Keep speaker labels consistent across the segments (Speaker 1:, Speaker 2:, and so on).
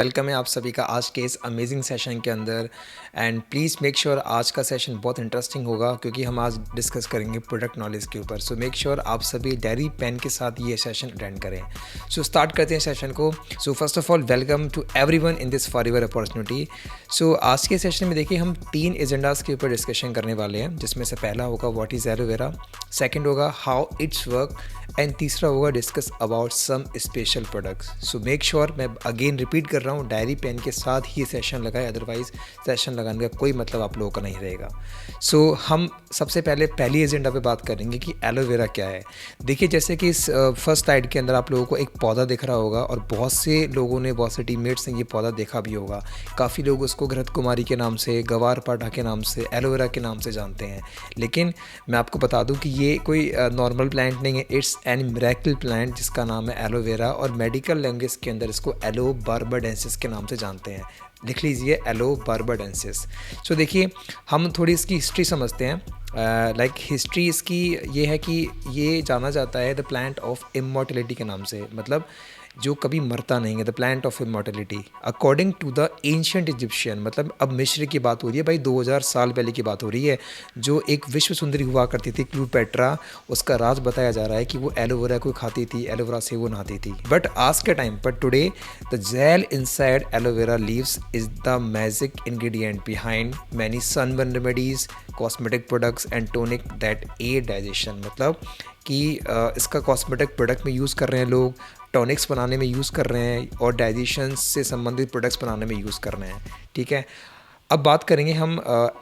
Speaker 1: Welcome है आप सभी का आज के इस अमेजिंग सेशन के अंदर। एंड प्लीज़ मेक श्योर आज का सेशन बहुत इंटरेस्टिंग होगा क्योंकि हम आज डिस्कस करेंगे प्रोडक्ट नॉलेज के ऊपर। सो मेक श्योर आप सभी डायरी पेन के साथ ये सेशन अटेंड करें। सो स्टार्ट करते हैं सेशन को। So first of all welcome to everyone in this forever opportunity. So आज के सेशन में देखिए हम 3 एजेंडाज़ के ऊपर डिस्कशन करने वाले हैं, जिसमें से पहला होगा व्हाट इज़ एलोवेरा, सेकेंड होगा हाउ इट्स वर्क एंड तीसरा होगा discuss about some special products. So make sure, मैं अगेन रिपीट कर रहा हूँ, डायरी पेन के साथ ही सेशन लगाए, अदरवाइज सेशन लगाने का कोई मतलब आप लोगों का नहीं रहेगा। सो हम सबसे पहले पहली एजेंडा पे बात करेंगे कि एलोवेरा क्या है। देखिए जैसे कि इस फर्स्ट स्लाइड के अंदर आप लोगों को एक पौधा दिख रहा होगा और बहुत से लोगों ने, बहुत से टीममेट्स ने ये पौधा देखा भी होगा। काफ़ी लोग उसको घृत कुमारी के नाम से, गवार पाठा के नाम से, एलोवेरा के नाम से जानते हैं। लेकिन मैं आपको बता दूं कि ये कोई नॉर्मल प्लांट नहीं है, इट्स एन मिरेकल प्लांट जिसका नाम है एलोवेरा, और मेडिकल लैंग्वेज के अंदर इसको एलो बार्बाडेंसिस के नाम से जानते हैं। लिख लीजिए एलो बार्बाडेंसिस। सो देखिए हम थोड़ी इसकी हिस्ट्री समझते हैं। लाइक हिस्ट्री इसकी ये है कि ये जाना जाता है द प्लांट ऑफ इमॉर्टलिटी के नाम से, मतलब जो कभी मरता नहीं है, the plant of immortality according to the ancient Egyptian. मतलब अब मिस्र की बात हो रही है भाई, 2000 साल पहले की बात हो रही है। जो एक विश्व सुंदरी हुआ करती थी क्लियोपेट्रा, उसका राज बताया जा रहा है कि वो एलोवेरा को खाती थी, एलोवेरा से वो नहाती थी। बट आज के टाइम पर today the gel inside aloe vera leaves is the magic ingredient behind many sunburn remedies, cosmetic products and tonic that aid digestion. मतलब कि इसका कॉस्मेटिक प्रोडक्ट में यूज़ कर रहे हैं लोग, टॉनिक्स बनाने में यूज़ कर रहे हैं और डाइजेशन से संबंधित प्रोडक्ट्स बनाने में यूज़ कर रहे हैं। ठीक है, अब बात करेंगे हम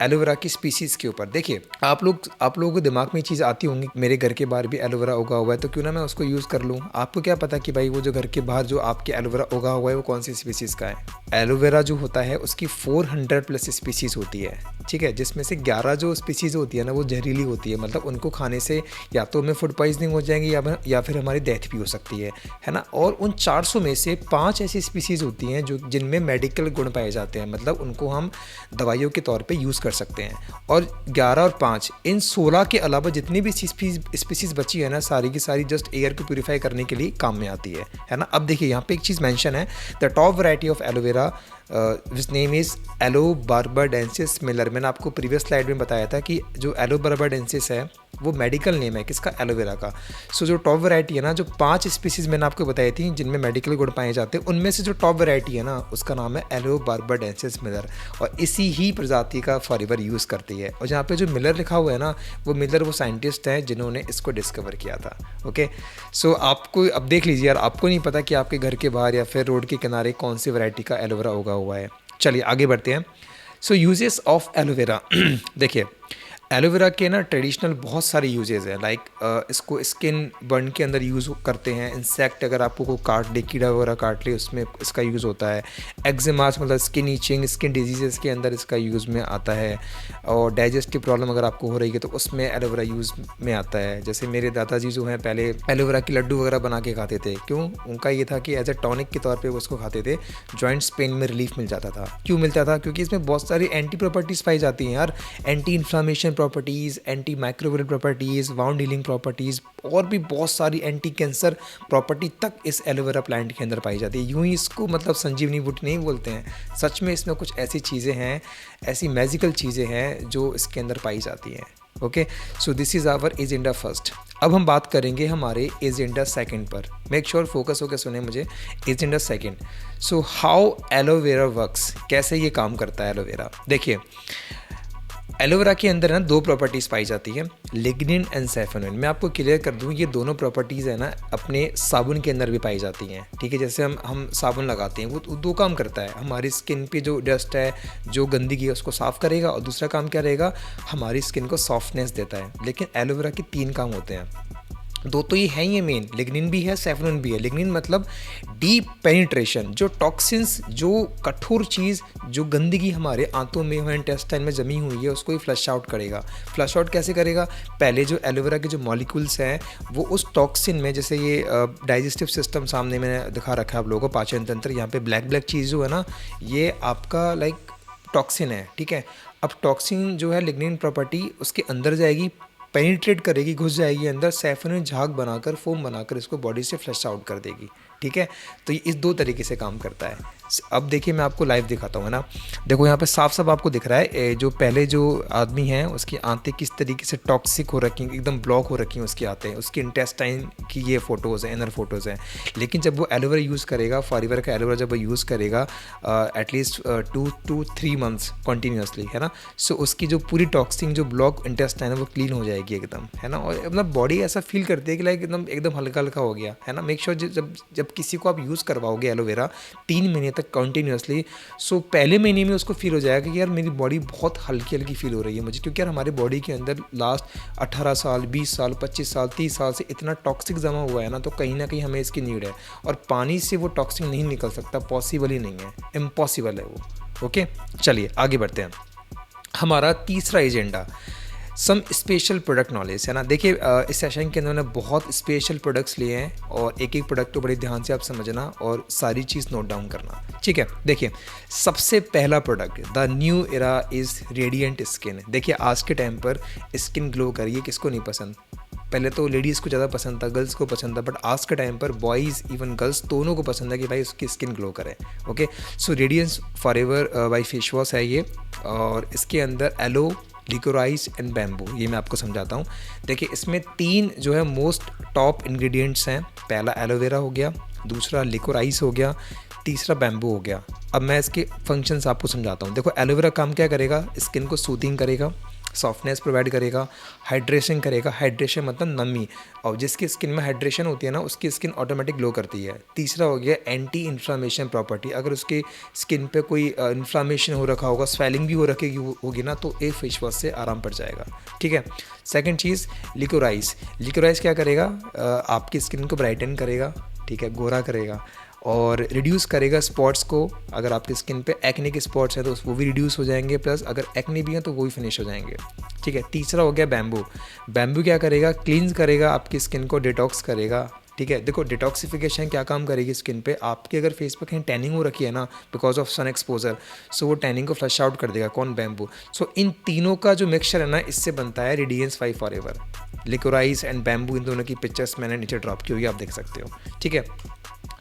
Speaker 1: एलोवेरा की स्पीसीज़ के ऊपर। देखिए आप लोगों को दिमाग में ये चीज़ आती होंगी, मेरे घर के बाहर भी एलोवेरा उगा हुआ है तो क्यों ना मैं उसको यूज़ कर लूँ। आपको क्या पता कि भाई वो जो घर के बाहर जो आपके एलोवेरा उगा हुआ है वो कौन सी स्पीसीज़ का है। एलोवेरा जो होता है उसकी 400 प्लस स्पीसीज़ होती है, ठीक है, जिसमें से 11 जो स्पीसीज़ होती है ना वो जहरीली होती है। मतलब उनको खाने से या तो हमें फूड पॉइजनिंग हो जाएगी या फिर हमारी डेथ भी हो सकती है ना। और उन 400 में से 5 ऐसी स्पीसीज़ होती हैं जो जिनमें मेडिकल गुण पाए जाते हैं, मतलब उनको हम दवाइयों के तौर पे यूज़ कर सकते हैं। और 11 और 5 इन 16 के अलावा जितनी भी स्पीसीज़ बची है ना, सारी की सारी जस्ट एयर को प्यूरीफाई करने के लिए काम में आती है ना। अब देखिए यहाँ पे एक चीज़ मेंशन है, the top variety of aloe vera which name is yellow barbadensis Miller. मैंने आपको प्रीवियस स्लाइड में बताया था कि जो एलो बार्बाडेंसिस है वो मेडिकल नेम है किसका, एलोवेरा का। सो जो टॉप वैरायटी है ना, जो 5 स्पीसीज़ मैंने आपको बताई थी जिनमें मेडिकल गुण पाए जाते हैं, उनमें से जो टॉप वैरायटी है ना उसका नाम है एलो बार्बाडेंसिस मिलर, और इसी ही प्रजाति का फॉरएवर यूज़ करती है। और जहाँ पे जो मिलर लिखा हुआ है ना, वो मिलर वो साइंटिस्ट हैं जिन्होंने इसको डिस्कवर किया था। ओके, सो आपको अब देख लीजिए यार, आपको नहीं पता कि आपके घर के बाहर या फिर रोड के किनारे कौन सी वैरायटी का एलोवेरा उगा हुआ है। चलिए आगे बढ़ते हैं। सो यूजेस ऑफ एलोवेरा देखिए एलोवेरा के ना ट्रेडिशनल बहुत सारे यूजेस हैं। लाइक इसको स्किन बर्न के अंदर यूज़ करते हैं। इंसेक्ट अगर आपको कोई काट ले, कीड़ा वगैरह काट ले, उसमें इसका यूज़ होता है। एक्जिमास मतलब स्किन ईचिंग, स्किन डिजीज़ के अंदर इसका यूज़ में आता है। और डाइजेस्टिव प्रॉब्लम अगर आपको हो रही है तो उसमें एलोवेरा यूज़ में आता है। जैसे मेरे दादाजी जो हैं पहले एलोवेरा के लड्डू वगैरह बना के खाते थे। क्यों? उनका ये था कि एज ए टॉनिक के तौर पर वो उसको खाते थे, जॉइंट्स पेन में रिलीफ मिल जाता था। क्यों मिलता था? क्योंकि इसमें बहुत सारी एंटी प्रॉपर्टीज़ पाई जाती हैं यार, anti inflammation properties, anti microbial properties, wound healing properties, और भी बहुत सारी एंटी कैंसर प्रॉपर्टी तक इस एलोवेरा प्लांट के अंदर पाई जाती है। यूं ही इसको मतलब संजीवनी बूटी नहीं बोलते हैं, सच में इसमें कुछ ऐसी चीज़ें हैं, ऐसी मैजिकल चीज़ें हैं जो इसके अंदर पाई जाती हैं। Okay, so this is our agenda first. अब हम बात करेंगे हमारे एजेंडा सेकंड पर। मेक श्योर फोकस होकर सुने मुझे। Agenda second, so how aloe vera works, कैसे ये काम करता है एलोवेरा। देखिए एलोवेरा के अंदर ना 2 प्रॉपर्टीज़ पाई जाती है, लिग्निन एंड सैफोनिन। मैं आपको क्लियर कर दूं, ये दोनों प्रॉपर्टीज़ है ना अपने साबुन के अंदर भी पाई जाती हैं। ठीक है, जैसे हम साबुन लगाते हैं, वो 2 काम करता है। हमारी स्किन पे जो डस्ट है, जो गंदगी है, उसको साफ़ करेगा, और दूसरा काम क्या रहेगा, हमारी स्किन को सॉफ्टनेस देता है। लेकिन एलोवेरा के 3 काम होते हैं। 2 तो ये हैं, ये मेन, लिग्निन भी है, सैफरोन भी है। लिग्निन मतलब डीप पेनिट्रेशन, जो टॉक्सिन्स, जो कठोर चीज़, जो गंदगी हमारे आंतों में और इंटेस्टाइन में जमी हुई है उसको ही फ्लश आउट करेगा। फ्लश आउट कैसे करेगा? पहले जो एलोवेरा के जो मॉलिक्यूल्स हैं वो उस टॉक्सिन में, जैसे ये डाइजेस्टिव सिस्टम सामने मैंने दिखा रखा है आप लोगों को, पाचन तंत्र, यहाँ पे ब्लैक ब्लैक चीज़ जो है ना, ये आपका लाइक टॉक्सिन है। ठीक है, अब टॉक्सिन जो है लिग्निन प्रॉपर्टी उसके अंदर जाएगी, पेनिट्रेट करेगी, घुस जाएगी अंदर, सैफरन झाग बनाकर, फोम बनाकर इसको बॉडी से फ्लश आउट कर देगी। ठीक है। तो ये इस 2 तरीके से काम करता है। अब देखिए मैं आपको लाइव दिखाता हूँ, है ना। देखो यहाँ पे साफ-साफ आपको दिख रहा है जो पहले जो आदमी है उसकी आंतें किस तरीके से टॉक्सिक हो रखी हैं, एकदम ब्लॉक हो रखी हैं उसकी आंतें, उसकी इंटेस्टाइन की ये फ़ोटोज़ हैं, इनर फ़ोटोज़ हैं। लेकिन जब वो एलोवेरा यूज़ करेगा, फॉरएवर का एलोवेरा जब वो यूज़ करेगा एटलीस्ट 2 to 3 मंथ्स कंटिन्यूअसली, है ना। सो उसकी जो पूरी टॉक्सिक जो ब्लॉक इंटेस्टाइन है वो क्लीन हो जाएगी एकदम, है ना। और मतलब बॉडी ऐसा फील करती है कि लाइक एकदम एकदम हल्का-हल्का हो गया, है ना। मेक श्योर जब किसी को आप यूज़ करवाओगे एलोवेरा 3 महीने तक कंटिन्यूअसली, सो पहले महीने में उसको फील हो जाएगा कि यार मेरी बॉडी बहुत हल्की-हल्की फील हो रही है मुझे, क्योंकि यार हमारी बॉडी के अंदर लास्ट 18 साल, 20 साल, 25 साल, 30 साल से इतना टॉक्सिक जमा हुआ है ना, तो कहीं ना कहीं हमें इसकी नीड है। और पानी से वो टॉक्सिक नहीं निकल सकता, पॉसिबल ही नहीं है, इम्पॉसिबल है वो। ओके, चलिए आगे बढ़ते हैं। हमारा तीसरा agenda, some special product knowledge, है ना। देखिए इस सेशन के अंदर मैंने बहुत स्पेशल प्रोडक्ट्स लिए हैं और एक एक प्रोडक्ट को बड़े ध्यान से आप समझना और सारी चीज़ नोट डाउन करना, ठीक है। देखिए सबसे पहला product, the new era is radiant skin. देखिए आज के टाइम पर स्किन ग्लो करिए, किसको नहीं पसंद। पहले तो लेडीज़ को ज़्यादा पसंद था, गर्ल्स को पसंद था, बट आज के टाइम पर बॉयज़ इवन गर्ल्स दोनों को पसंद है कि भाई उसकी स्किन ग्लो करे। Okay, so radiance forever by face wash है ये, और इसके अंदर एलो, लिकोराइस एंड बैम्बू, ये मैं आपको समझाता हूँ। देखिए इसमें 3 जो है मोस्ट टॉप इंग्रेडिएंट्स हैं। पहला एलोवेरा हो गया, दूसरा लिकोराइस हो गया, तीसरा बैम्बू हो गया। अब मैं इसके फंक्शंस आपको समझाता हूँ। देखो एलोवेरा काम क्या करेगा, स्किन को सूथिंग करेगा, सॉफ्टनेस प्रोवाइड करेगा, हाइड्रेशन करेगा। हाइड्रेशन मतलब नमी, और जिसकी स्किन में हाइड्रेशन होती है ना उसकी स्किन ऑटोमेटिक ग्लो करती है। तीसरा हो गया एंटी इन्फ्लामेशन प्रॉपर्टी, अगर उसकी स्किन पे कोई इन्फ्लामेशन हो रखा होगा, स्वेलिंग भी हो रखी होगी ना, तो एक फेस वॉश से आराम पड़ जाएगा, ठीक है। सेकंड चीज़ लिकोराइस। लिकोराइस क्या करेगा, आपकी स्किन को ब्राइटन करेगा, ठीक है, गोरा करेगा और रिड्यूस करेगा स्पॉट्स को। अगर आपकी स्किन पे एक्ने के स्पॉट्स हैं तो वो भी रिड्यूस हो जाएंगे, प्लस अगर एक्ने भी हैं तो वो भी फिनिश हो जाएंगे, ठीक है। तीसरा हो गया बैम्बू। बैम्बू क्या करेगा, क्लींस करेगा आपकी स्किन को, डिटॉक्स करेगा, ठीक है। देखो डिटॉक्सिफिकेशन क्या काम करेगी स्किन पे, आपके अगर फेस पे कहीं टैनिंग हो रखी है ना बिकॉज ऑफ सन एक्सपोजर, सो वो टैनिंग को फ्लश आउट कर देगा। कौन, बैम्बू। सो इन तीनों का जो मिक्सचर है ना, इससे बनता है radiance 5 forever. Liquorice and bamboo, इन दोनों की पिक्चर्स मैंने नीचे ड्रॉप की हुई, आप देख सकते हो, ठीक है।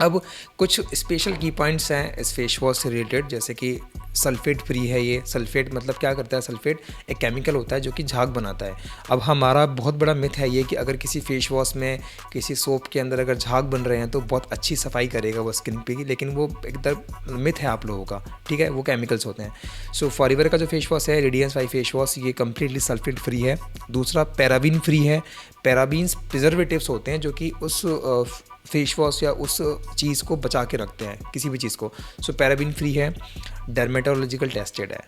Speaker 1: अब कुछ स्पेशल की पॉइंट्स हैं इस फेस वॉश से रिलेटेड, जैसे कि सल्फेट फ्री है ये। सल्फेट मतलब क्या करता है, सल्फेट एक केमिकल होता है जो कि झाग बनाता है। अब हमारा बहुत बड़ा मिथ है ये कि अगर किसी फेस वॉश में, किसी सोप के अंदर अगर झाग बन रहे हैं तो बहुत अच्छी सफाई करेगा वो स्किन पे की, लेकिन वो एकदम मिथ है आप लोगों का, ठीक है। वो केमिकल्स होते हैं। सो फॉरएवर का जो फेस वॉश है, रेडियंस 5 फेस वॉश, ये कम्प्लीटली सल्फेट फ्री है। दूसरा पैराबीन फ्री है। पैराबीन्स प्रिजर्वेटिव्स होते हैं जो कि उस फेस वॉश या उस चीज़ को बचा के रखते हैं, किसी भी चीज़ को। सो पैराबीन फ्री है, डर्मेटोलॉजिकल टेस्टेड है।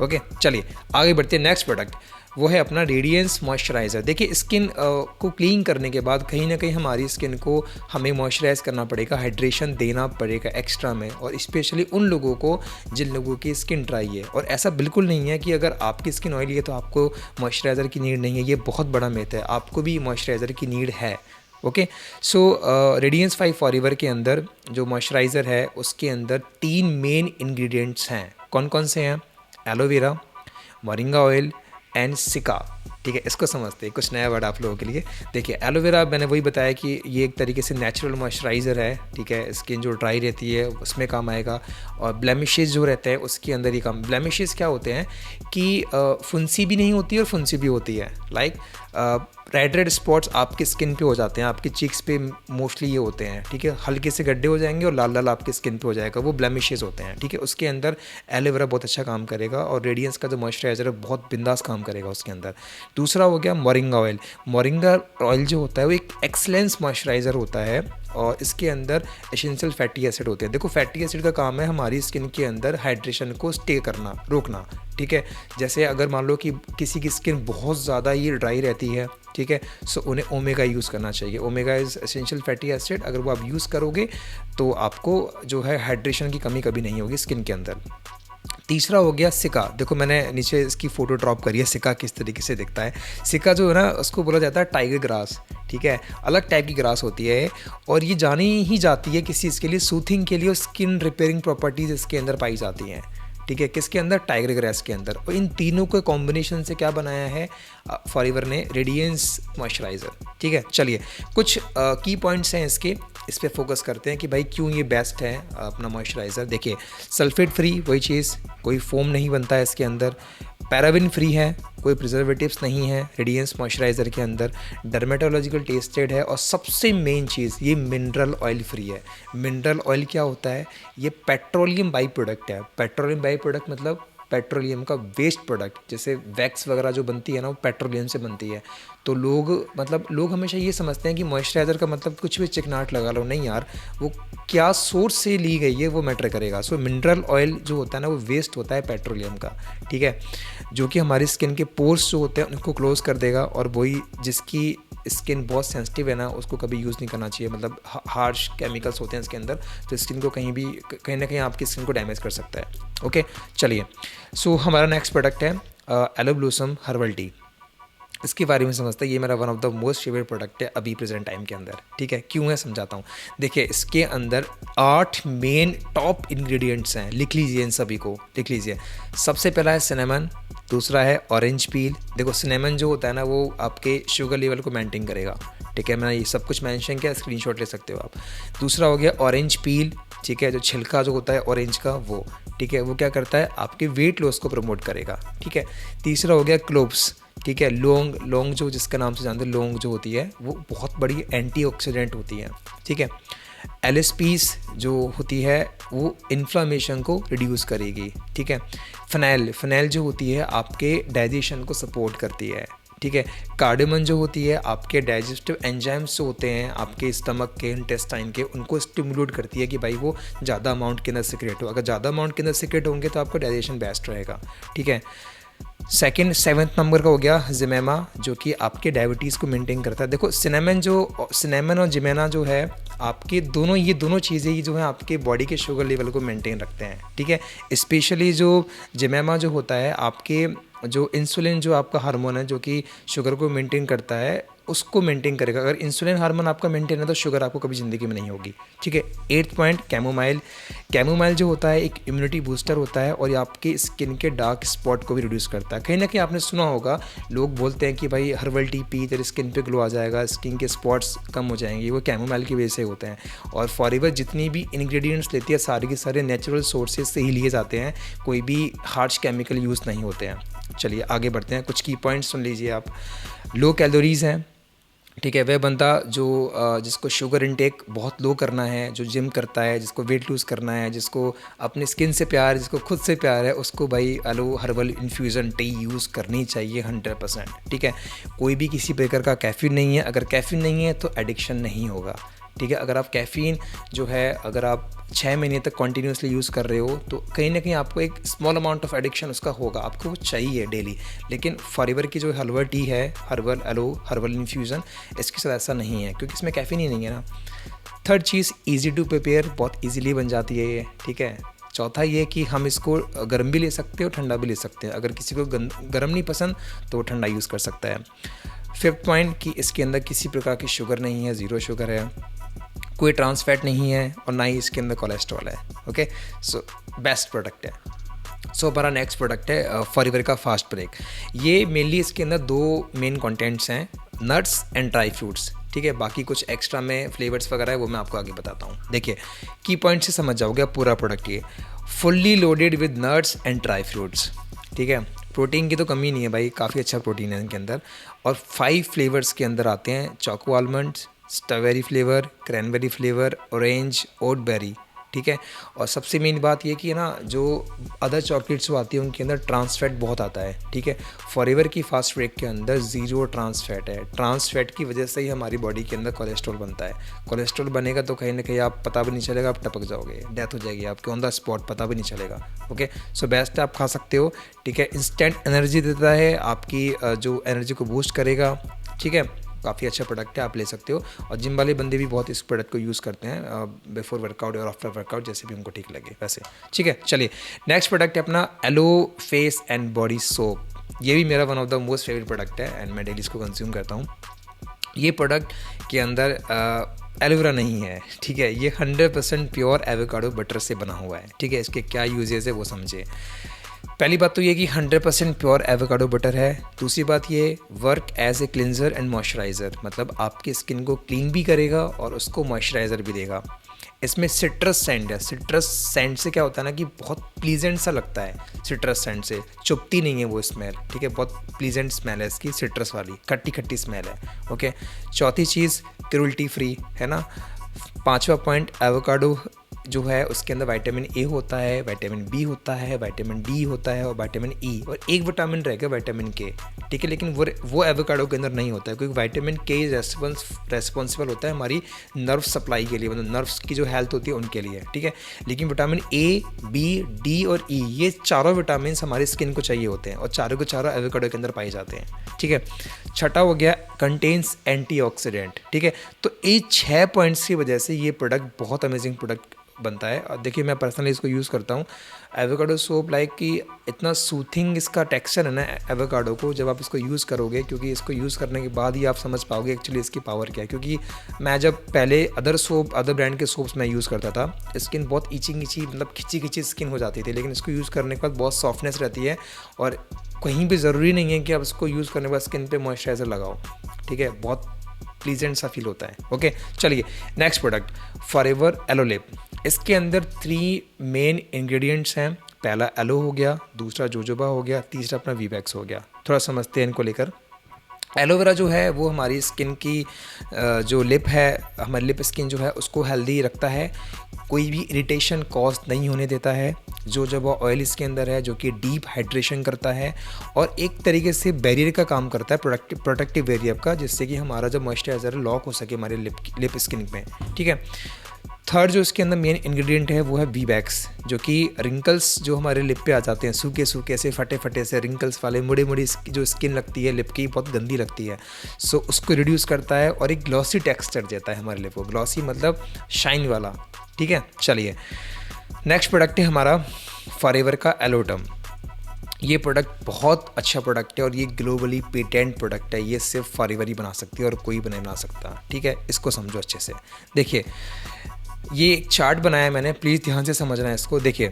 Speaker 1: ओके, चलिए आगे बढ़ते हैं। नेक्स्ट प्रोडक्ट वो है अपना रेडियंस मॉइस्चराइज़र। देखिए स्किन को क्लीन करने के बाद कहीं ना कहीं हमारी स्किन को हमें मॉइस्चराइज़ करना पड़ेगा, हाइड्रेशन देना पड़ेगा एक्स्ट्रा में, और स्पेशली उन लोगों को जिन लोगों की स्किन ड्राई है। और ऐसा बिल्कुल नहीं है कि अगर आपकी स्किन ऑयली है तो आपको मॉइस्चराइज़र की नीड नहीं है, ये बहुत बड़ा मिथ है, आपको भी मॉइस्चराइज़र की नीड है। ओके, सो रेडियंस 5 फॉरएवर के अंदर जो मॉइस्चराइज़र है उसके अंदर 3 मेन इंग्रेडिएंट्स हैं। कौन कौन से हैं, एलोवेरा, मोरिंगा ऑयल एंड सिका, ठीक है। इसको समझते हैं, कुछ नया वर्ड आप लोगों के लिए। देखिए एलोवेरा मैंने वही बताया कि ये एक तरीके से नेचुरल मॉइस्चराइज़र है, ठीक है। स्किन जो ड्राई रहती है उसमें काम आएगा, और ब्लेमिशेस जो रहते हैं उसके अंदर ही काम। ब्लेमिशेस क्या होते हैं कि फुंसी भी नहीं होती और फुंसी भी होती है, लाइक रेड स्पॉट्स आपकी स्किन पे हो जाते हैं, आपके चीक्स पे मोस्टली ये होते हैं, ठीक है। हल्के से गड्ढे हो जाएंगे और लाल लाल आपकी स्किन पे हो जाएगा, वो ब्लेमिशेस होते हैं, ठीक है। उसके अंदर एलोवेरा बहुत अच्छा काम करेगा, और रेडियंस का जो मॉइस्चराइज़र है बहुत बिंदास काम करेगा उसके अंदर। दूसरा हो गया मोरिंगा ऑयल। मोरिंगा ऑयल जो होता है वो एक एक्सलेंस मॉइस्चराइज़र होता है, और इसके अंदर एसेंशियल फैटी एसिड होते हैं। देखो फैटी एसिड का काम है हमारी स्किन के अंदर हाइड्रेशन को स्टे करना, रोकना, ठीक है। जैसे अगर मान लो कि किसी की स्किन बहुत ज़्यादा ये ड्राई रहती है, ठीक है, सो उन्हें ओमेगा यूज़ करना चाहिए। Omega is essential fatty acid, अगर वो आप यूज़ करोगे तो आपको जो है हाइड्रेशन की कमी कभी नहीं होगी स्किन के अंदर। तीसरा हो गया सिका। देखो मैंने नीचे इसकी फ़ोटो ड्रॉप करी है, सिका किस तरीके से दिखता है। सिका जो है ना उसको बोला जाता है टाइगर ग्रास, ठीक है। अलग टाइप की ग्रास होती है, और ये जानी ही जाती है किसी चीज़ के लिए, सूथिंग के लिए, और स्किन रिपेयरिंग प्रॉपर्टीज़ इसके अंदर पाई जाती हैं, ठीक है। किसके अंदर, टाइगर ग्रास के अंदर। और इन तीनों के कॉम्बिनेशन से क्या बनाया है फॉरएवर ने, रेडियंस मॉइस्चराइज़र, ठीक है। चलिए कुछ की पॉइंट्स हैं इसके। इस पे फोकस करते हैं कि भाई क्यों ये बेस्ट है अपना मॉइस्चराइज़र। देखिए सल्फेट फ्री, वही चीज़, कोई फोम नहीं बनता है इसके अंदर, पैराबिन फ्री है, कोई प्रिजर्वेटिव्स नहीं है रेडियंस मॉइस्चराइज़र के अंदर, डर्मेटोलॉजिकल टेस्टेड है, और सबसे मेन चीज़ ये मिनरल ऑयल फ्री है। मिनरल ऑयल क्या होता है? ये पेट्रोलियम बाई प्रोडक्ट है। पेट्रोलियम बाई प्रोडक्ट मतलब पेट्रोलियम का वेस्ट प्रोडक्ट, जैसे वैक्स वगैरह जो बनती है ना वो पेट्रोलियम से बनती है। तो लोग हमेशा ये समझते हैं कि मॉइस्चराइज़र का मतलब कुछ भी चिकनाहट लगा लो, नहीं यार, वो क्या सोर्स से ली गई है वो मैटर करेगा। सो मिनरल ऑयल जो होता है ना वो वेस्ट होता है पेट्रोलियम का, ठीक है, जो कि हमारी स्किन के पोर्स जो होते हैं उनको क्लोज कर देगा, और वही जिसकी स्किन बहुत सेंसिटिव है ना उसको कभी यूज़ नहीं करना चाहिए। मतलब हार्श केमिकल्स होते हैं इसके अंदर, तो स्किन को कहीं ना कहीं आपकी स्किन को डैमेज कर सकता है। ओके चलिए, सो हमारा नेक्स्ट प्रोडक्ट है एलो ब्लॉसम हर्बल टी। इसके बारे में समझते हैं, ये मेरा one of the most favourite product है अभी प्रेजेंट टाइम के अंदर, ठीक है। क्यों है समझाता हूँ। देखिए इसके अंदर 8 मेन टॉप इंग्रेडिएंट्स हैं, लिख लीजिए, इन सभी को लिख लीजिए। सबसे पहला है सिनेमन, दूसरा है ऑरेंज पील। देखो सिनेमन जो होता है ना वो आपके शुगर लेवल को मेंटेन करेगा, ठीक है, मैंने ये सब कुछ मेंशन किया, स्क्रीनशॉट ले सकते हो आप। दूसरा हो गया ऑरेंज पील, ठीक है, जो छिलका जो होता है ऑरेंज का वो, ठीक है, वो क्या करता है आपके वेट लॉस को प्रमोट करेगा, ठीक है। तीसरा हो गया क्लोव्स, ठीक है, लौंग जो जिसका नाम से जानते हैं, लौंग जो होती है वो बहुत बड़ी एंटीऑक्सीडेंट होती है, ठीक है। एलएसपीस जो होती है वो इन्फ्लामेशन को रिड्यूस करेगी, ठीक है। फिनाइल जो होती है आपके डाइजेशन को सपोर्ट करती है, ठीक है। कार्डेमन जो होती है आपके डाइजेस्टिव एंजाइम्स जो होते हैं आपके स्टमक के, इंटेस्टाइन के, उनको स्टिमुलेट करती है कि भाई वो ज़्यादा अमाउंट के अंदर सिक्रेट हो। अगर ज़्यादा अमाउंट के अंदर सिक्रेट होंगे तो आपका डाइजेशन बेस्ट रहेगा, ठीक है। सेवन्थ नंबर का हो गया जिमेमा, जो कि आपके डायबिटीज़ को मेंटेन करता है। देखो सिनेमन और जिमेना जो है आपके ये दोनों चीज़ें ही जो है आपके बॉडी के शुगर लेवल को मेंटेन रखते हैं, ठीक है। स्पेशली जो जिमेमा जो होता है आपके जो इंसुलिन जो आपका हार्मोन है जो कि शुगर को मेंटेन करता है उसको मेंटेन करेगा। अगर इंसुलिन हार्मोन आपका मेंटेन है तो शुगर आपको कभी ज़िंदगी में नहीं होगी, ठीक है। 8th पॉइंट कैमोमाइल जो होता है एक इम्यूनिटी बूस्टर होता है और ये आपके स्किन के डार्क स्पॉट को भी रिड्यूस करता है। कहीं ना कहीं आपने सुना होगा, लोग बोलते हैं कि भाई हर्बल टी पी तेरे स्किन पे ग्लो आ जाएगा, स्किन के स्पॉट्स कम हो जाएंगे, वो कैमोमाइल की वजह से होते हैं। और फॉरएवर जितनी भी इंग्रेडिएंट्स लेती है सारे के सारे नेचुरल सोर्सेज से ही लिए जाते हैं, कोई भी हार्श केमिकल यूज़ नहीं होते हैं। चलिए आगे बढ़ते हैं, कुछ की पॉइंट्स सुन लीजिए आप। लो कैलोरीज़ हैं, ठीक है, वह बंदा जो जिसको शुगर इनटेक बहुत लो करना है, जो जिम करता है, जिसको वेट लूज़ करना है, जिसको अपनी स्किन से प्यार, जिसको खुद से प्यार है, उसको भाई aloe herbal infusion tea use करनी चाहिए 100%, ठीक है। कोई भी किसी प्रकार का कैफ़ीन नहीं है, अगर कैफ़ीन नहीं है तो एडिक्शन नहीं होगा, ठीक है। अगर आप कैफ़ीन जो है अगर आप 6 महीने तक कॉन्टीन्यूसली यूज़ कर रहे हो तो कहीं ना कहीं आपको एक स्मॉल अमाउंट ऑफ एडिक्शन उसका होगा, आपको वो चाहिए डेली। लेकिन फॉरएवर की जो हर्बल टी है, हर्बल इन्फ्यूज़न, इसके साथ ऐसा नहीं है क्योंकि इसमें कैफ़ीन ही नहीं है ना। थर्ड चीज़ ईजी टू प्रिपेयर, बहुत ईजीली बन जाती है ये, ठीक है। चौथा ये कि हम इसको गर्म भी ले सकते हैं और ठंडा भी ले सकते हैं। अगर किसी को गर्म नहीं पसंद तो वो ठंडा यूज़ कर सकता है। 5th पॉइंट कि इसके अंदर किसी प्रकार की शुगर नहीं है, 0 शुगर है, कोई ट्रांस फैट नहीं है और ना ही इसके अंदर कोलेस्ट्रॉल है, ओके। सो बेस्ट प्रोडक्ट है। सो हमारा नेक्स्ट प्रोडक्ट है फॉरएवर का फास्ट ब्रेक। ये मेनली इसके अंदर 2 मेन कंटेंट्स हैं, नट्स एंड ड्राई फ्रूट्स, ठीक है। बाकी कुछ एक्स्ट्रा में फ्लेवर्स वगैरह है वो मैं आपको आगे बताता हूँ। देखिए की पॉइंट से समझ जाओगे पूरा प्रोडक्ट। ये fully loaded with nuts and dry fruits, ठीक है। प्रोटीन की तो कमी नहीं है भाई, काफ़ी अच्छा प्रोटीन है इनके अंदर। और 5 फ्लेवर्स के अंदर आते हैं, choco almonds, strawberry flavour, cranberry flavour, orange, oat berry, ठीक है। और सबसे मेन बात ये कि ना जो अदर चॉकलेट्स जो आती है उनके अंदर ट्रांस फैट बहुत आता है, ठीक है। फॉरएवर की फास्ट ब्रेक के अंदर 0 ट्रांस फैट है। ट्रांस फैट की वजह से ही हमारी बॉडी के अंदर कोलेस्ट्रॉल बनता है। कोलेस्ट्रॉल बनेगा तो कहीं ना कहीं आप पता भी नहीं चलेगा, आप टपक जाओगे, डेथ हो जाएगी आपके ऑन द स्पॉट, पता भी नहीं चलेगा, ओके। सो बेस्ट आप खा सकते हो, ठीक है। इंस्टेंट एनर्जी देता है, आपकी जो एनर्जी को बूस्ट करेगा, ठीक है। काफ़ी अच्छा प्रोडक्ट है, आप ले सकते हो। और जिम वाले बंदे भी बहुत इस प्रोडक्ट को यूज़ करते हैं बिफोर वर्कआउट और आफ्टर वर्कआउट, जैसे भी उनको ठीक लगे वैसे, ठीक है। चलिए नेक्स्ट प्रोडक्ट है अपना aloe face and body soap. ये भी मेरा one of the most favourite product है एंड मैं डेली इसको कंज्यूम करता हूँ। ये प्रोडक्ट के अंदर एलोवेरा नहीं है, ठीक है। ये 100% प्योर एवोकाडो बटर से बना हुआ है, ठीक है। इसके क्या यूजेस है वो समझे। पहली बात तो ये कि 100% प्योर एवोकाडो बटर है। दूसरी बात ये work as a cleanser and moisturiser, मतलब आपकी स्किन को क्लीन भी करेगा और उसको मॉइस्चराइज़र भी देगा। इसमें सिट्रस सैंड है। सिट्रस सैंड से क्या होता है ना कि बहुत प्लीजेंट सा लगता है, सिट्रस सैंड से चुभती नहीं है वो स्मेल, ठीक है, बहुत प्लीजेंट स्मेल है इसकी, सिट्रस वाली खट्टी खट्टी स्मेल है। ओके, चौथी चीज़ क्रुएल्टी फ्री है ना। पांचवा पॉइंट, एवोकाडो जो है उसके अंदर विटामिन ए होता है, विटामिन बी होता है, विटामिन डी होता है और विटामिन ई, और एक विटामिन रहेगा विटामिन के, ठीक है, लेकिन वो एवोकाडो के अंदर नहीं होता है, क्योंकि विटामिन के रेस्पॉन्सिबल होता है हमारी नर्व सप्लाई के लिए, मतलब नर्व्स की जो हेल्थ होती है उनके लिए, ठीक है। लेकिन विटामिन ए, बी, डी और ई, ये चारों विटामिन हमारी स्किन को चाहिए होते हैं और चारों के चारों एवोकाडो के अंदर पाए जाते हैं, ठीक है। छठा हो गया कंटेन्स एंटीऑक्सीडेंट, ठीक है। तो ये 6 पॉइंट्स की वजह से ये प्रोडक्ट बहुत अमेजिंग प्रोडक्ट बनता है। और देखिए मैं पर्सनली इसको यूज़ करता हूँ। एवोकाडो सोप लाइक कि इतना सूथिंग इसका टेक्सचर है ना एवोकाडो को, जब आप इसको यूज़ करोगे, क्योंकि इसको यूज़ करने के बाद ही आप समझ पाओगे एक्चुअली इसकी पावर क्या है। क्योंकि मैं जब पहले अदर ब्रांड के सोप्स मैं यूज़ करता था, स्किन बहुत ईचिंग मतलब खिंची स्किन हो जाती थी, लेकिन इसको यूज़ करने के बाद बहुत सॉफ्टनेस रहती है और कहीं भी ज़रूरी नहीं है कि आप इसको यूज़ करने के बाद स्किन पर मॉइस्चराइज़र लगाओ, ठीक है, बहुत प्लीजेंट सा फील होता है। ओके, चलिए next product forever aloe lip. इसके अंदर 3 मेन इंग्रेडिएंट्स हैं। पहला एलो हो गया, दूसरा जोजोबा हो गया, तीसरा अपना वीवैक्स हो गया। थोड़ा समझते हैं इनको लेकर। एलोवेरा जो है वो हमारी स्किन की जो लिप है, हमारी लिप स्किन जो है उसको हेल्दी रखता है, कोई भी इरिटेशन कॉज नहीं होने देता है। जोजोबा ऑयल इसके अंदर है जो कि डीप हाइड्रेशन करता है और एक तरीके से बैरियर का काम करता है, प्रोटेक्टिव बैरियर का, जिससे कि हमारा जो मॉइस्चराइज़र लॉक हो सके हमारे लिप स्किन में, ठीक है। थर्ड जो इसके अंदर मेन इंग्रेडिएंट है वो है वीवैक्स, जो कि रिंकल्स जो हमारे लिप पे आ जाते हैं, सूखे से फटे से रिंकल्स वाले मुड़े जो स्किन लगती है लिप की, बहुत गंदी लगती है, सो उसको रिड्यूस करता है और एक ग्लॉसी टेक्सचर देता है हमारे लिप को। ग्लॉसी मतलब शाइन वाला, ठीक है। चलिए नेक्स्ट प्रोडक्ट है हमारा फॉरएवर का एलोटम। ये प्रोडक्ट बहुत अच्छा प्रोडक्ट है और ये ग्लोबली पेटेंट प्रोडक्ट है। ये सिर्फ फॉरएवर ही बना सकती है और कोई नहीं बना सकता, ठीक है। इसको समझो अच्छे से। देखिए ये एक चार्ट बनाया है मैंने, प्लीज़ ध्यान से समझना है इसको। देखिए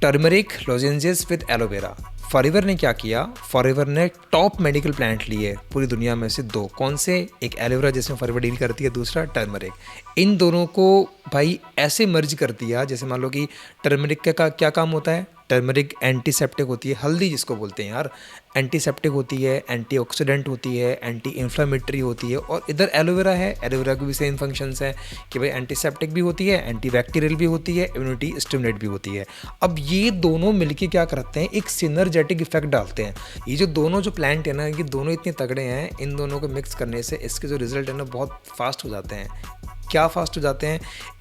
Speaker 1: टर्मरिक लॉजेंजेस विद एलोवेरा। फॉरएवर ने क्या किया, फॉरएवर ने टॉप मेडिकल प्लांट लिए पूरी दुनिया में से 2। कौन से? एक एलोवेरा जिसमें फॉरएवर डील करती है, दूसरा टर्मरिक। इन दोनों को भाई ऐसे मर्ज कर दिया, जैसे मान लो कि टर्मरिक का क्या काम होता है, टर्मरिक एंटीसेप्टिक होती है, हल्दी जिसको बोलते हैं यार, एंटीसेप्टिक होती है, एंटीऑक्सीडेंट होती है, एंटी इन्फ्लेमेटरी होती है। और इधर एलोवेरा है, एलोवेरा की भी सेम फंक्शंस हैं कि भाई एंटीसेप्टिक भी होती है, एंटीबैक्टीरियल भी होती है, इम्यूनिटी स्टिमुलेट भी होती है। अब ये दोनों मिलके क्या करते हैं, एक सिनर्जेटिक इफेक्ट डालते हैं। ये जो दोनों जो प्लांट है ना, ये दोनों इतने तगड़े हैं, इन दोनों को मिक्स करने से इसके जो रिजल्ट है ना बहुत फास्ट हो जाते हैं। क्या फास्ट हो जाते हैं,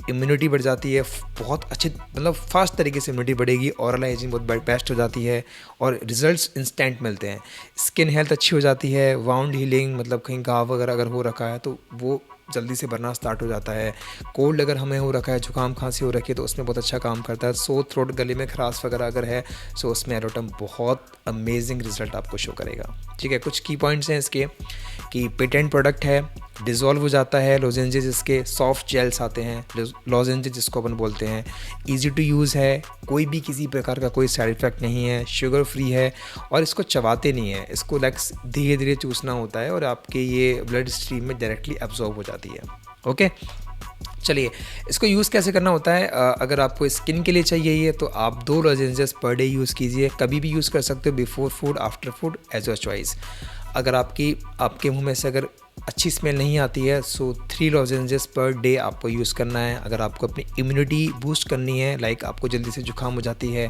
Speaker 1: इम्यूनिटी बढ़ जाती है, बहुत अच्छे मतलब फास्ट तरीके से इम्यूनिटी बढ़ेगी, ओरल हाइजीन बहुत बेस्ट हो जाती है और रिजल्ट्स इंस्टेंट मिलते हैं। स्किन हेल्थ अच्छी हो जाती है, वाउंड हीलिंग मतलब कहीं घाव वगैरह अगर हो रखा है तो वो जल्दी से भरना स्टार्ट हो जाता है। कोल्ड अगर हमें हो रखा है, जुकाम खांसी हो रखी है, तो उसमें बहुत अच्छा काम करता है। सो थ्रोट, गले में खराश वगैरह अगर है, सो उसमें एलोटम बहुत अमेजिंग रिजल्ट आपको शो करेगा, ठीक है। कुछ की पॉइंट्स हैं इसके कि पेटेंट प्रोडक्ट है, डिज़ोल्व हो जाता है, लॉजेंजेस इसके सॉफ्ट जेल्स आते हैं, लॉजेंजेस जिसको अपन बोलते हैं, इजी टू यूज़ है, कोई भी किसी प्रकार का कोई साइड इफेक्ट नहीं है, शुगर फ्री है और इसको चबाते नहीं है, इसको लाइक धीरे धीरे चूसना होता है और आपके ये ब्लड स्ट्रीम में डायरेक्टली एब्जॉर्ब हो जाती है। ओके, चलिए इसको यूज़ कैसे करना होता है। अगर आपको स्किन के लिए चाहिए ये, तो आप 2 लॉजेंजेस पर डे यूज़ कीजिए, कभी भी यूज़ कर सकते हो, before food, after food, as your choice. अगर आपके मुंह में से अगर अच्छी स्मेल नहीं आती है, सो 3 लॉजेंजेस पर डे आपको यूज़ करना है। अगर आपको अपनी इम्यूनिटी बूस्ट करनी है, लाइक आपको जल्दी से जुकाम हो जाती है,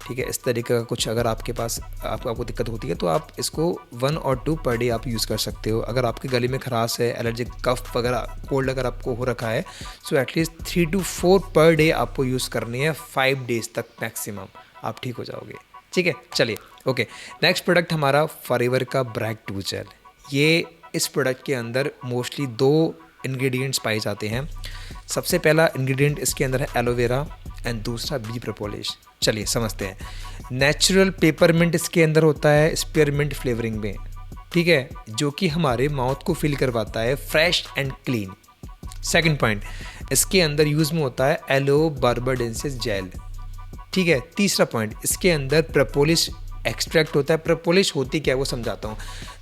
Speaker 1: ठीक है, इस तरीके का कुछ अगर आपके पास आपको दिक्कत होती है, तो आप इसको 1 और 2 पर डे आप यूज़ कर सकते हो। अगर आपके गले में खराश है, एलर्जिक कफ वगैरह, कोल्ड अगर आपको हो रखा है, so at least 3 to 4 per day आपको यूज़ करनी है, 5 डेज़ तक मैक्सिमम, आप ठीक हो जाओगे, ठीक है। चलिए ओके, नेक्स्ट प्रोडक्ट हमारा फॉरएवर का ब्रैक टूथ जेल। ये इस प्रोडक्ट के अंदर मोस्टली 2 इंग्रेडिएंट्स पाए जाते हैं। सबसे पहला इंग्रेडिएंट इसके अंदर है एलोवेरा एंड दूसरा बी प्रोपोलिश। चलिए समझते हैं। नेचुरल पेपरमिंट इसके अंदर होता है स्पीयरमिंट फ्लेवरिंग में, ठीक है, जो कि हमारे माउथ को फील करवाता है fresh and clean. Second point, इसके अंदर यूज़ में होता है एलो बार्बाडेंसिस जेल, ठीक है। तीसरा पॉइंट, इसके अंदर प्रोपोलिस एक्सट्रैक्ट होता है। प्रोपोलिस होती क्या है वो समझाता हूँ।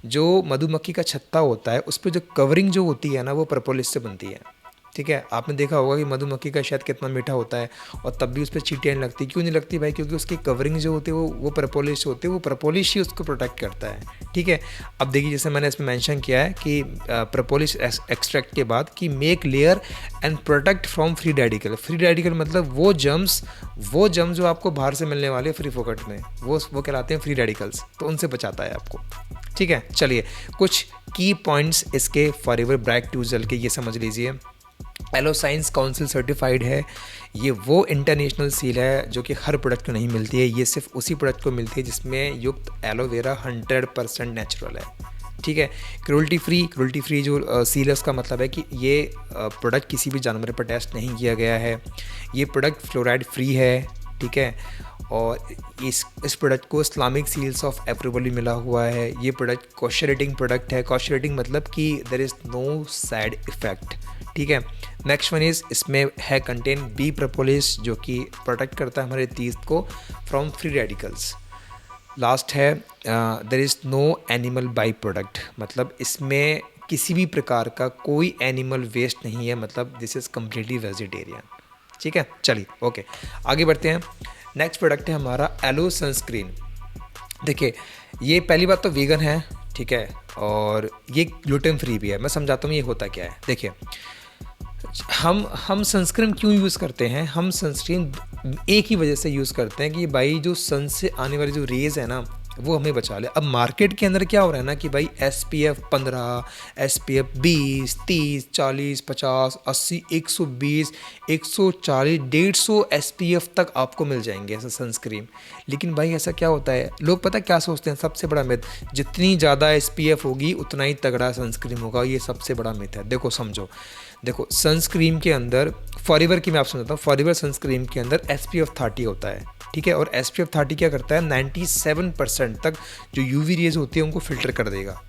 Speaker 1: जो मधुमक्खी का छत्ता होता है उस पर जो कवरिंग जो होती है ना वो प्रोपोलिस से बनती है। ठीक है, आपने देखा होगा कि मधुमक्खी का शहद कितना मीठा होता है और तब भी उस पर चींटियाँ नहीं लगती। क्यों नहीं लगती भाई? क्योंकि उसकी कवरिंग जो होती है वो प्रोपोलिस होती है, वो प्रोपोलिस ही उसको प्रोटेक्ट करता है। ठीक है, अब देखिए जैसे मैंने इसमें मेंशन किया है कि प्रोपोलिस एक्सट्रैक्ट के बाद कि make layer and protect from free radical. Free radical मतलब वो जर्म्स जो आपको बाहर से मिलने वाले फ्री फोकट में, वो कहलाते हैं फ्री रेडिकल्स, तो उनसे बचाता है आपको। ठीक है, चलिए कुछ की पॉइंट्स इसके फॉरएवर ब्राइट ट्यूजल के ये समझ लीजिए। एलो साइंस काउंसिल सर्टिफाइड है। ये वो इंटरनेशनल सील है जो कि हर प्रोडक्ट को नहीं मिलती है, ये सिर्फ उसी प्रोडक्ट को मिलती है जिसमें युक्त एलोवेरा 100% नेचुरल है। ठीक है, क्रूल्टी फ्री जो सील है उसका मतलब है कि ये प्रोडक्ट किसी भी जानवर पर टेस्ट नहीं किया गया है। ये प्रोडक्ट फ्लोराइड फ्री है। ठीक है, और इस प्रोडक्ट को इस्लामिक सील्स ऑफ अप्रूवल भी मिला हुआ है। ये प्रोडक्ट कॉशर रेटिंग प्रोडक्ट है। कॉशर रेटिंग मतलब कि there is no side effect. ठीक है, नेक्स्ट वन इज़ इसमें है कंटेन बी प्रोपोलिस जो कि प्रोटेक्ट करता है हमारे टीथ को फ्रॉम फ्री रेडिकल्स। लास्ट है there is no animal by product, मतलब इसमें किसी भी प्रकार का कोई एनिमल वेस्ट नहीं है, मतलब दिस इज़ कम्प्लीटली वेजिटेरियन। ठीक है, चलिए ओके आगे बढ़ते हैं। नेक्स्ट प्रोडक्ट है हमारा एलो सनस्क्रीन। देखिए ये पहली बात तो वीगन है। ठीक है, और ये ग्लूटेन फ्री भी है। मैं समझाता हूँ ये होता क्या है। देखिए हम सनस्क्रीन क्यों यूज़ करते हैं? हम सनस्क्रीन एक ही वजह से यूज़ करते हैं कि भाई जो सन से आने वाली जो रेज़ है ना वो हमें बचा ले। अब मार्केट के अंदर क्या हो रहा है ना कि भाई SPF 15, SPF 20, 30, 40, 50, 80, 120, 140, 150 SPF तक आपको मिल जाएंगे ऐसा सनस्क्रीन। लेकिन भाई ऐसा क्या होता है, लोग पता क्या सोचते हैं, सबसे बड़ा मिथ, जितनी ज़्यादा SPF होगी उतना ही तगड़ा सनस्क्रीन होगा। ये सबसे बड़ा मिथ है। देखो समझो, देखो सनस्क्रीन के अंदर फॉरएवर की मैं आपसे बताता हूँ, फॉरएवर सनस्क्रीन के अंदर SPF 30 होता है। ठीक है, और SPF 30 क्या करता है, 97% तक जो UV रेज होती है उनको फिल्टर कर देगा।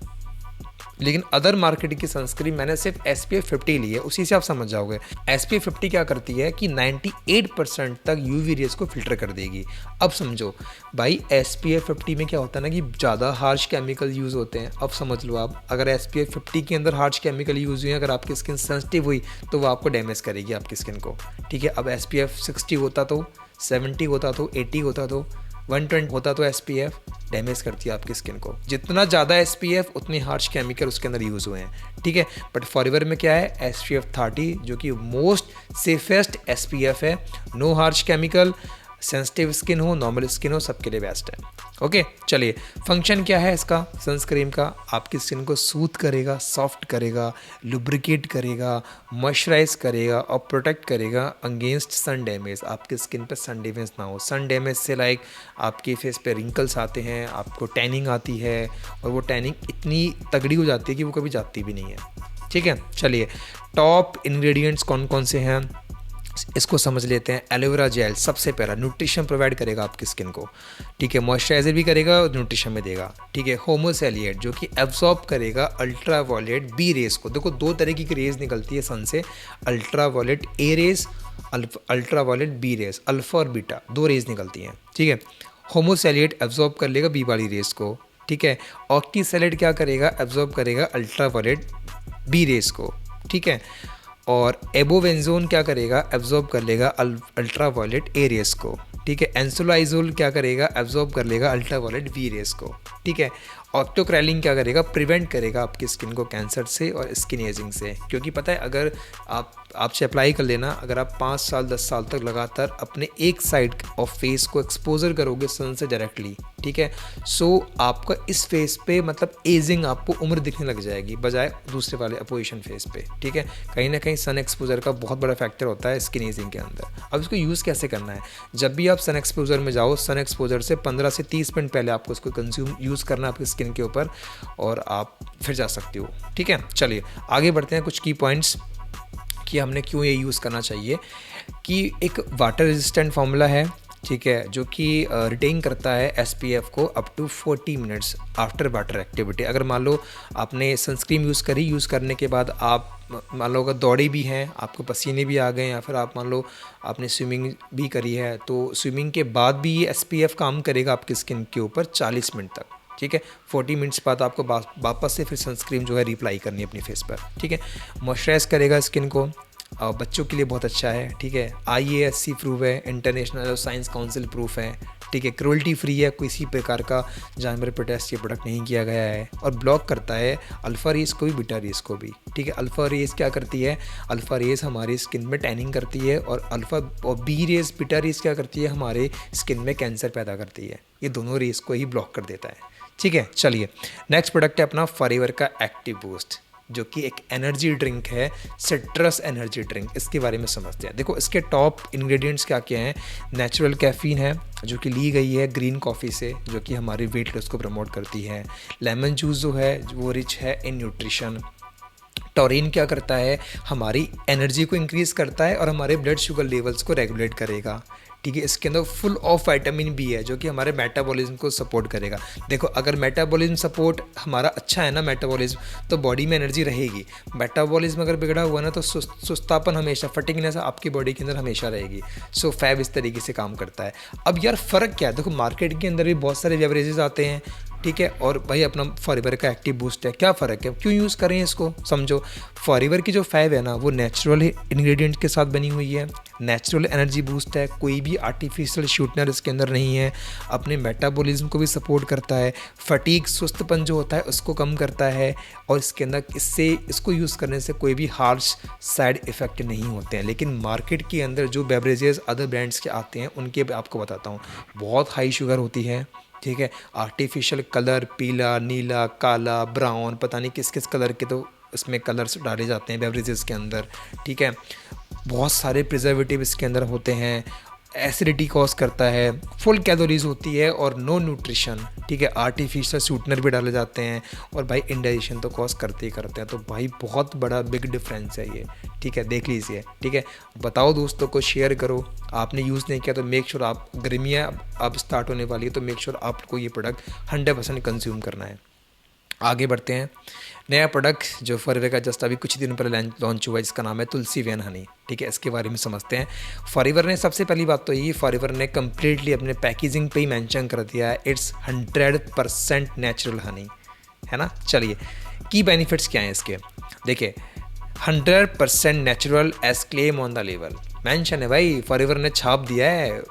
Speaker 1: लेकिन अदर मार्केट की सनस्क्रीन मैंने सिर्फ SPF 50 ली है, उसी से आप समझ जाओगे। SPF 50 क्या करती है कि 98% तक UV रेज को फिल्टर कर देगी। अब समझो भाई SPF 50 में क्या होता है ना कि ज़्यादा हार्श केमिकल यूज़ होते हैं। अब समझ लो आप, अगर SPF 50 के अंदर हार्श केमिकल यूज़ हुए, अगर आपकी स्किन सेंसिटिव हुई तो वो आपको डैमेज करेगी आपकी स्किन को। ठीक है, अब SPF 60 होता तो, 70 होता तो, 80 होता तो, 120 होता तो SPF डैमेज करती है आपकी स्किन को। जितना ज़्यादा SPF उतनी हार्श केमिकल उसके अंदर यूज़ हुए हैं। ठीक है, बट फॉरएवर में क्या है, SPF 30 जो कि मोस्ट सेफेस्ट SPF है। No harsh chemical, sensitive skin हो, नॉर्मल स्किन हो, सबके लिए बेस्ट है। ओके चलिए, फंक्शन क्या है इसका सनस्क्रीन का, आपकी स्किन को सूथ करेगा, सॉफ्ट करेगा, लुब्रिकेट करेगा, मॉइस्चराइज करेगा और प्रोटेक्ट करेगा अगेंस्ट सन डैमेज। आपकी स्किन पे सन डैमेज ना हो। सन डैमेज से लाइक आपके फेस पे रिंकल्स आते हैं, आपको टैनिंग आती है, और वो टैनिंग इतनी तगड़ी हो जाती है कि वो कभी जाती भी नहीं है। ठीक है, चलिए टॉप इंग्रेडिएंट्स कौन कौन से हैं इसको समझ लेते हैं। एलोवेरा जेल सबसे पहला न्यूट्रिशन प्रोवाइड करेगा आपकी स्किन को। ठीक है, मॉइस्चराइजर भी करेगा और न्यूट्रिशन में देगा। ठीक है, होमोसेलिएट जो कि एब्जॉर्ब करेगा अल्ट्रा वायलेट बी रेस को। देखो दो तरीके की रेज निकलती है सन से, ultraviolet A rays, ultraviolet B rays, alpha और बीटा दो रेज निकलती हैं। ठीक है, होमोसेलिएट एब्जॉर्ब कर लेगा बी वाली रेस को। ठीक है, ऑक्टीसेलेट क्या करेगा, एब्जॉर्ब करेगा अल्ट्रा वायलेट बी रेस को। ठीक है, और एबोवेंजोन क्या करेगा, एब्जॉर्ब कर लेगा अल्ट्रा वायलेट ए रेस को। ठीक है, एंसोलाइजोल क्या करेगा, एब्जॉर्ब कर लेगा अल्ट्रा वायलेट वी रेस को। ठीक है, ऑक्टोक्रैलिन क्या करेगा, प्रिवेंट करेगा आपकी स्किन को कैंसर से और स्किन एजिंग से। क्योंकि पता है अगर आपसे अप्लाई कर लेना, अगर आप 5 साल 10 साल तक लगातार अपने एक साइड ऑफ फेस को एक्सपोजर करोगे सन से डायरेक्टली, ठीक है, सो आपका इस फेस पे मतलब एजिंग आपको उम्र दिखने लग जाएगी बजाय दूसरे वाले अपोजिशन फेस पे। ठीक है, कहीं ना कहीं सन एक्सपोजर का बहुत बड़ा फैक्टर होता है स्किन एजिंग के अंदर। अब इसको यूज़ कैसे करना है, जब भी आप सन एक्सपोजर में जाओ, सन एक्सपोजर से 15 से 30 मिनट पहले आपको इसको कंज्यूम यूज़ करना है आपकी स्किन के ऊपर, और आप फिर जा सकते हो। ठीक है, चलिए आगे बढ़ते हैं। कुछ की पॉइंट्स कि हमने क्यों ये यूज़ करना चाहिए, कि एक वाटर रेजिस्टेंट फार्मूला है। ठीक है, जो कि रिटेन करता है एसपीएफ को up to 40 minutes after water activity. अगर मान लो आपने सनस्क्रीन यूज़ करी, यूज़ करने के बाद आप मान लो अगर दौड़े भी हैं, आपको पसीने भी आ गए, या फिर आप मान लो आपने स्विमिंग भी करी है, तो स्विमिंग के बाद भी ये एसपीएफ काम करेगा आपकी स्किन के ऊपर 40 मिनट तक। ठीक है, 40 मिनट्स बाद आपको वापस से फिर सनस्क्रीन जो है रिप्लाई करनी है अपनी फेस पर। ठीक है, मॉइस्चराइज करेगा स्किन को, और बच्चों के लिए बहुत अच्छा है। ठीक है, IASC प्रूफ है, इंटरनेशनल साइंस काउंसिल प्रूफ है। ठीक है, क्रुएल्टी फ्री है, किसी प्रकार का जानवर पर टेस्ट ये प्रोडक्ट नहीं किया गया है, और ब्लॉक करता है अल्फ़ा रेस को भी, बीटा रेस को भी। ठीक है, अल्फ़ा रेस क्या करती है, अल्फ़ा रेस हमारी स्किन में टैनिंग करती है, और बी रेस, बीटा रेस क्या करती है, हमारे स्किन में कैंसर पैदा करती है। ये दोनों रेस को ही ब्लॉक कर देता है। ठीक है, चलिए नेक्स्ट प्रोडक्ट है अपना फॉरएवर का एक्टिव बूस्ट, जो कि एक एनर्जी ड्रिंक है, सिट्रस एनर्जी ड्रिंक। इसके बारे में समझते हैं। देखो इसके टॉप इंग्रेडिएंट्स क्या क्या हैं। नेचुरल कैफ़ीन है, जो कि ली गई है ग्रीन कॉफ़ी से, जो कि हमारी वेट लॉस को प्रमोट करती है। लेमन जूस जो है वो रिच है इन न्यूट्रिशन। टॉरिन क्या करता है, हमारी एनर्जी को इंक्रीज़ करता है और हमारे ब्लड शुगर लेवल्स को रेगुलेट करेगा। ठीक है, इसके अंदर फुल ऑफ विटामिन बी है, जो कि हमारे मेटाबॉलिज्म को सपोर्ट करेगा। देखो अगर मेटाबॉलिज्म सपोर्ट हमारा अच्छा है ना, मेटाबॉलिज्म, तो बॉडी में एनर्जी रहेगी। मेटाबॉलिज्म अगर बिगड़ा हुआ ना, तो सुस्तापन हमेशा, फटिगनेस आपकी बॉडी के अंदर हमेशा रहेगी। सो फैब इस तरीके से काम करता है। अब यार फ़र्क क्या है, देखो मार्केट के अंदर भी बहुत सारे बेवरेजेस आते हैं। ठीक है, और भाई अपना फॉरएवर का एक्टिव बूस्ट है, क्या फ़र्क है, क्यों यूज़ करें इसको, समझो। फॉरएवर की जो फैब है ना, वो नेचुरल इंग्रेडिएंट के साथ बनी हुई है, नेचुरल एनर्जी बूस्ट है, कोई भी आर्टिफिशियल शूटनर इसके अंदर नहीं है, अपने मेटाबॉलिज्म को भी सपोर्ट करता है, फटीग, सुस्तपन जो होता है उसको कम करता है, और इसके अंदर इसको यूज़ करने से कोई भी हार्श साइड इफ़ेक्ट नहीं होते हैं। लेकिन मार्केट के अंदर जो बेवरेजेस अदर ब्रांड्स के आते हैं, उनके आपको बताता हूँ, बहुत हाई शुगर होती है। ठीक है, आर्टिफिशियल कलर, पीला, नीला, काला, ब्राउन, पता नहीं किस किस कलर के तो इसमें कलर्स डाले जाते हैं बेवरेजेस के अंदर। ठीक है, बहुत सारे प्रिजर्वेटिव इसके अंदर होते हैं, एसिडिटी कॉज करता है, फुल कैलोरीज होती है और नो न्यूट्रिशन। ठीक है, आर्टिफिशियल स्वीटनर भी डाले जाते हैं, और भाई इंडाइजेशन तो कॉज करते ही करते हैं। तो भाई बहुत बड़ा बिग डिफरेंस है ये। ठीक है, देख लीजिए। ठीक है, बताओ दोस्तों को, शेयर करो। आपने यूज़ नहीं किया तो मेक श्योर, आप गर्मियाँ अब स्टार्ट होने वाली है, तो मेक श्योर आपको ये प्रोडक्ट 100% कंज्यूम करना है। आगे बढ़ते हैं। नया प्रोडक्ट जो फॉरएवर का जस्ट अभी कुछ दिन पहले लॉन्च हुआ है, जिसका नाम है तुलसी वेन हनी। ठीक है, इसके बारे में समझते हैं। फॉरएवर ने सबसे पहली बात तो ये, फॉरएवर ने कम्प्लीटली अपने पैकेजिंग पे ही मेंशन कर दिया है, इट्स 100% नेचुरल हनी, है ना। चलिए, की बेनिफिट्स क्या हैं इसके, देखिए 100% natural as claim on the label mention है। भाई फॉरएवर ने छाप दिया है,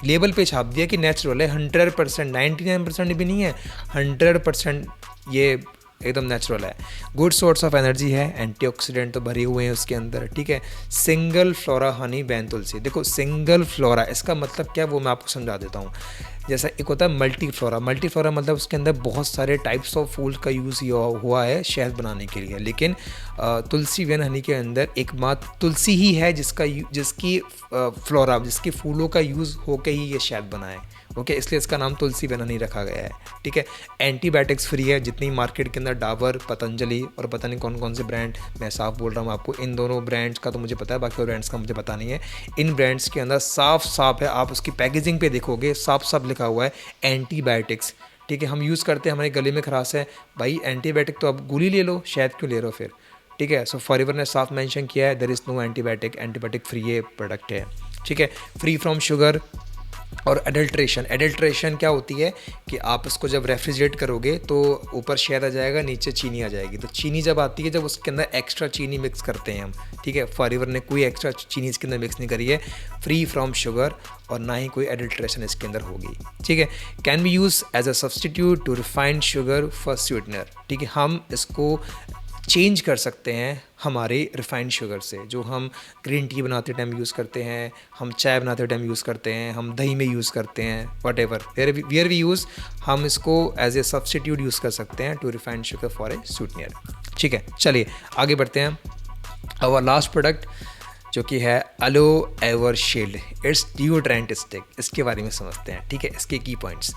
Speaker 1: लेबल पे छाप दिया कि नेचुरल है, 100%, 99% भी नहीं है, 100% ये एकदम नेचुरल है। गुड सोर्स ऑफ एनर्जी है, एंटीऑक्सीडेंट तो भरे हुए हैं उसके अंदर। ठीक है, सिंगल फ्लोरा हनी बैन तुलसी। देखो सिंगल फ्लोरा इसका मतलब क्या, वो मैं आपको समझा देता हूँ। जैसा एक होता है मल्टी फ्लोरा, मल्टी फ्लोरा मतलब उसके अंदर बहुत सारे टाइप्स ऑफ फूल का यूज़ हुआ है शहद बनाने के लिए, लेकिन तुलसी वेन हनी के अंदर एकमात्र तुलसी ही है जिसकी फ्लोरा, जिसके फूलों का यूज़ होकर ही ये शहद बना है। ओके, इसलिए इसका नाम तुलसी वेन हनी रखा गया है। ठीक है, एंटीबायोटिक्स फ्री है। जितनी मार्केट के अंदर डाबर, पतंजलि और पता नहीं कौन कौन से ब्रांड, मैं साफ बोल रहा हूँ आपको, इन दोनों ब्रांड्स का तो मुझे पता है, बाकी ब्रांड्स का मुझे पता नहीं है। इन ब्रांड्स के अंदर साफ साफ है, आप उसकी पैकेजिंग पे देखोगे साफ साफ लिखा हुआ है एंटीबायोटिक्स। ठीक है, हम यूज़ करते हैं, हमारे गले में खराश है, भाई एंटीबायोटिक तो आप गोली ले लो, शहद क्यों ले रहे हो फिर। ठीक है, सो फॉरएवर ने साफ मेंशन किया है, there is no antibiotic free ये प्रोडक्ट है। ठीक है, फ्री फ्रॉम शुगर और एडल्ट्रेशन क्या होती है कि आप इसको जब रेफ्रिजरेट करोगे तो ऊपर शहद आ जाएगा, नीचे चीनी आ जाएगी। तो चीनी जब आती है, जब उसके अंदर एक्स्ट्रा चीनी मिक्स करते हैं हम। ठीक है, फॉरएवर ने कोई एक्स्ट्रा चीनी इसके अंदर मिक्स नहीं करी है, फ्री फ्रॉम शुगर, और ना ही कोई एडल्ट्रेशन इसके अंदर होगी। ठीक है, can be use as a substitute to refined sugar for sweetener. ठीक है, हम इसको चेंज कर सकते हैं हमारे रिफाइंड शुगर से, जो हम ग्रीन टी बनाते टाइम यूज़ करते हैं, हम चाय बनाते टाइम यूज़ करते हैं, हम दही में यूज़ करते हैं, what ever where we use, हम इसको एज ए सब्सटीट्यूट यूज़ कर सकते हैं to refined sugar for a sweetener. ठीक है, चलिए आगे बढ़ते हैं। और लास्ट प्रोडक्ट जो कि है Aloe Ever Shield, it's deodorant stick. इसके बारे में समझते हैं। ठीक है, इसके key points,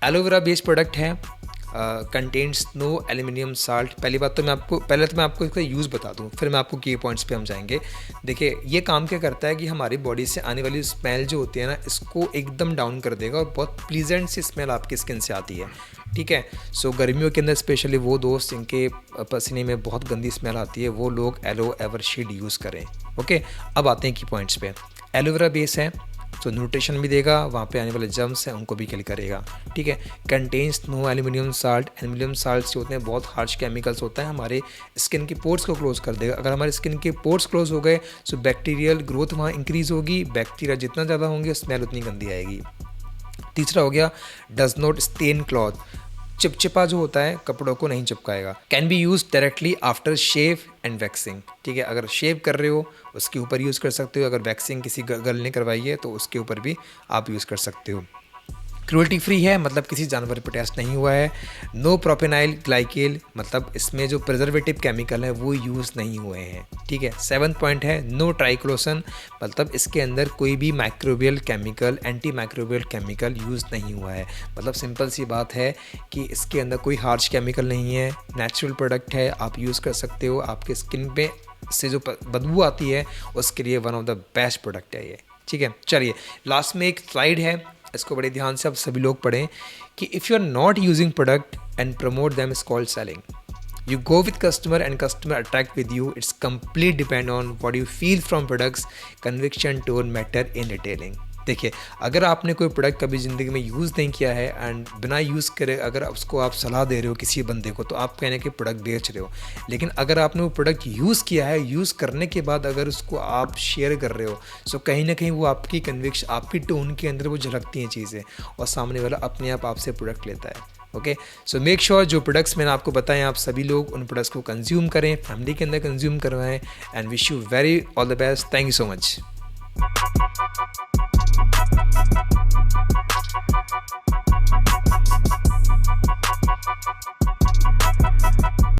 Speaker 1: aloe vera based product है, कंटेन्स नो एल्यूमिनियम साल्ट। पहले तो मैं आपको इसका यूज़ बता दूँ, फिर मैं आपको की पॉइंट्स पे हम जाएंगे। देखिए ये काम क्या करता है कि हमारी बॉडी से आने वाली स्मेल जो होती है ना, इसको एकदम डाउन कर देगा और बहुत प्लीजेंट सी स्मेल आपकी स्किन से आती है, ठीक है। सो गर्मियों के अंदर स्पेशली वो दोस्त जिनके पसीने में बहुत गंदी स्मेल आती है, वो लोग एलो एवरशील्ड यूज़ करें। ओके, अब आते हैं की पॉइंट्स पे। एलोवेरा बेस है तो न्यूट्रिशन भी देगा, वहाँ पे आने वाले जर्म्स हैं उनको भी किल करेगा, ठीक है। Contains no aluminium salt. Aluminium salt जो होते हैं बहुत हार्श केमिकल्स होता है, हमारे स्किन के पोर्स को क्लोज कर देगा। अगर हमारे स्किन के पोर्स क्लोज हो गए तो बैक्टीरियल ग्रोथ वहाँ इंक्रीज़ होगी, बैक्टीरिया जितना ज़्यादा होंगे स्मेल उतनी गंदी आएगी। तीसरा हो गया डज नॉट स्टेन क्लॉथ। चिपचिपा जो होता है कपड़ों को नहीं चिपकाएगा। Can be use directly after shave and waxing, ठीक है। अगर शेव कर रहे हो उसके ऊपर यूज़ कर सकते हो, अगर वैक्सिंग किसी गर्ल ने करवाई है तो उसके ऊपर भी आप यूज़ कर सकते हो। क्रूअल्टी फ्री है, मतलब किसी जानवर पर टेस्ट नहीं हुआ है। नो प्रोपेनाइल ग्लाइकेल, मतलब इसमें जो प्रिजर्वेटिव केमिकल है वो यूज़ नहीं हुए हैं, ठीक है। 7th पॉइंट है नो ट्राइक्लोसन, मतलब इसके अंदर कोई भी microbial chemical, anti microbial chemical use नहीं हुआ है। मतलब सिंपल सी बात है कि इसके अंदर कोई हार्श केमिकल नहीं है, नेचुरल प्रोडक्ट है, आप यूज़ कर सकते हो। आपके स्किन पे से जो बदबू आती है उसके लिए one of the best product है ये, ठीक है। चलिए लास्ट में एक स्लाइड है, इसको बड़े ध्यान से आप सभी लोग पढ़ें कि if you are not using product and promote them is called selling. You go with customer and customer attract with you. It's complete depend on what you feel from products. Conviction tone matter in detailing. देखिए अगर आपने कोई product कभी ज़िंदगी में use नहीं किया है एंड बिना यूज़ करे अगर उसको आप सलाह दे रहे हो किसी बंदे को, तो आप कहने के प्रोडक्ट बेच रहे हो। लेकिन अगर आपने वो प्रोडक्ट यूज़ किया है, यूज़ करने के बाद अगर उसको आप शेयर कर रहे हो, सो कहीं ना कहीं वो आपकी कन्विक्शन, आपकी टोन के अंदर वो झलकती हैं चीज़ें और सामने वाला अपने आप आपसे प्रोडक्ट लेता है। ओके, सो मेक श्योर जो प्रोडक्ट्स मैंने आपको बताए आप सभी लोग उन प्रोडक्ट्स को कंज्यूम करें, फैमिली के अंदर कंज्यूम करवाएं and wish you very all the best. Thank you so much.